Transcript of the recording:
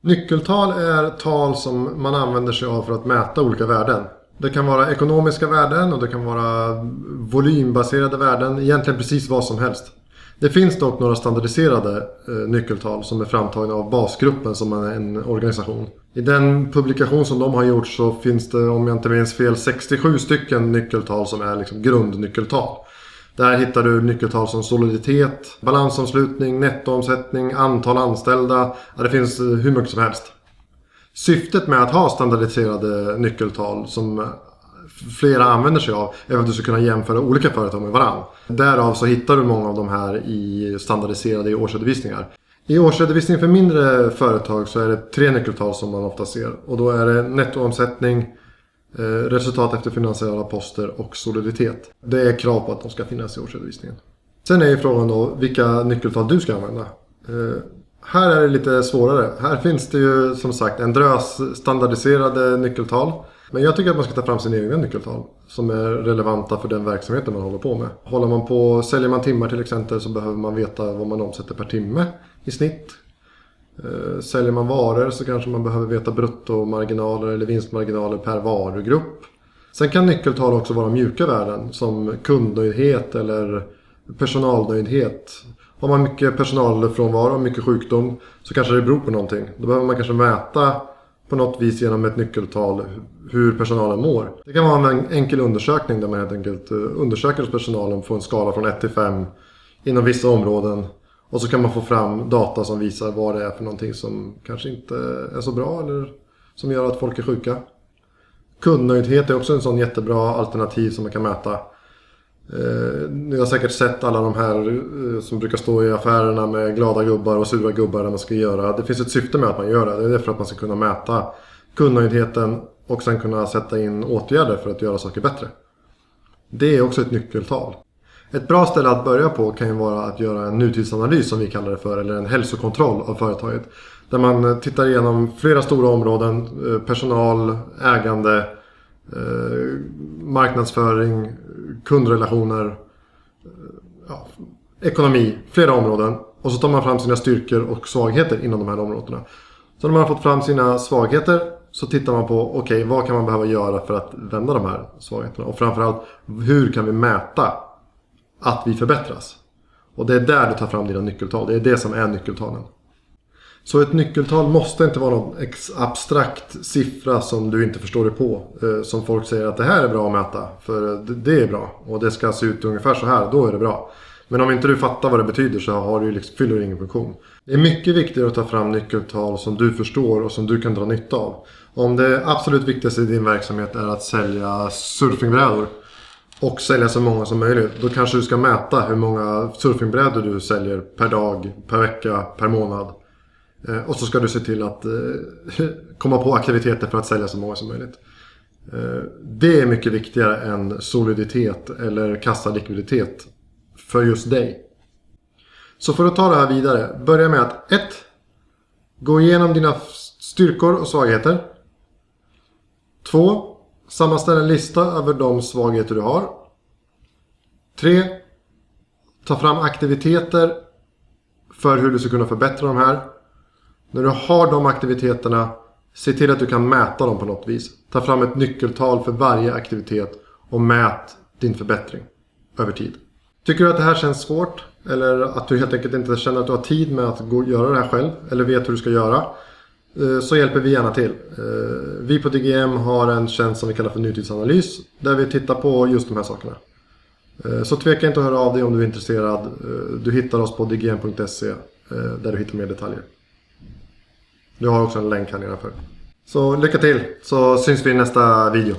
Nyckeltal är tal som man använder sig av för att mäta olika värden. Det kan vara ekonomiska värden och det kan vara volymbaserade värden, egentligen precis vad som helst. Det finns dock några standardiserade nyckeltal som är framtagna av basgruppen som är en organisation. I den publikation som de har gjort så finns det, om jag inte minns fel, 67 stycken nyckeltal som är liksom grundnyckeltal. Där hittar du nyckeltal som soliditet, balansomslutning, nettoomsättning, antal anställda. Ja, det finns hur mycket som helst. Syftet med att ha standardiserade nyckeltal som flera använder sig av är att du ska kunna jämföra olika företag med varandra. Därav så hittar du många av de här i standardiserade årsredovisningar. I årsredovisning för mindre företag så är det 3 nyckeltal som man ofta ser. Och då är det nettoomsättning, resultat efter finansiella poster och soliditet. Det är krav på att de ska finnas i årsredovisningen. Sen är ju frågan då vilka nyckeltal du ska använda. Här är det lite svårare. Här finns det ju som sagt en drös standardiserade nyckeltal. Men jag tycker att man ska ta fram sina egna nyckeltal som är relevanta för den verksamheten man håller på med. Säljer man timmar till exempel så behöver man veta vad man omsätter per timme i snitt. Säljer man varor så kanske man behöver veta bruttomarginaler eller vinstmarginaler per varugrupp. Sen kan nyckeltal också vara mjuka värden som kundnöjdhet eller personalnöjdhet. Har man mycket personalfrånvaro och mycket sjukdom så kanske det beror på någonting. Då behöver man kanske mäta på något vis genom ett nyckeltal hur personalen mår. Det kan vara en enkel undersökning där man helt enkelt undersöker hos personalen på en skala från 1 till 5 inom vissa områden. Och så kan man få fram data som visar vad det är för någonting som kanske inte är så bra eller som gör att folk är sjuka. Kundnöjdhet är också en sån jättebra alternativ som man kan mäta. Ni har säkert sett alla de här som brukar stå i affärerna med glada gubbar och sura gubbar när man ska göra. Det finns ett syfte med att man gör det. Det är för att man ska kunna mäta kundnöjdheten och sen kunna sätta in åtgärder för att göra saker bättre. Det är också ett nyckeltal. Ett bra ställe att börja på kan ju vara att göra en nutidsanalys som vi kallar det för, eller en hälsokontroll av företaget. Där man tittar igenom flera stora områden, personal, ägande, marknadsföring, kundrelationer, ekonomi, flera områden. Och så tar man fram sina styrkor och svagheter inom de här områdena. Så när man har fått fram sina svagheter så tittar man på vad kan man behöva göra för att vända de här svagheterna. Och framförallt hur kan vi mäta att vi förbättras. Och det är där du tar fram dina nyckeltal. Det är det som är nyckeltalen. Så ett nyckeltal måste inte vara någon abstrakt siffra som du inte förstår dig på. Som folk säger att det här är bra att mäta. För det är bra. Och det ska se ut ungefär så här. Då är det bra. Men om inte du fattar vad det betyder så har du fyller det ingen funktion. Det är mycket viktigare att ta fram nyckeltal som du förstår och som du kan dra nytta av. Om det absolut viktigaste i din verksamhet är att sälja surfingbrädor och sälja så många som möjligt, då kanske du ska mäta hur många surfingbrädor du säljer per dag, per vecka, per månad. Och så ska du se till att komma på aktiviteter för att sälja så många som möjligt. Det är mycket viktigare än soliditet eller kassalikviditet för just dig. Så för att ta det här vidare, börja med att 1. Gå igenom dina styrkor och svagheter. 2. Sammanställ en lista över de svagheter du har. 3. Ta fram aktiviteter för hur du ska kunna förbättra de här. När du har de aktiviteterna, se till att du kan mäta dem på något vis. Ta fram ett nyckeltal för varje aktivitet och mät din förbättring över tid. Tycker du att det här känns svårt? Eller att du helt enkelt inte känner att du har tid med att göra det här själv? Eller vet hur du ska göra? Så hjälper vi gärna till. Vi på DGM har en tjänst som vi kallar för nutidsanalys. Där vi tittar på just de här sakerna. Så tveka inte att höra av dig om du är intresserad. Du hittar oss på dgm.se där du hittar mer detaljer. Du har också en länk här nedanför. Så lycka till, så syns vi i nästa video.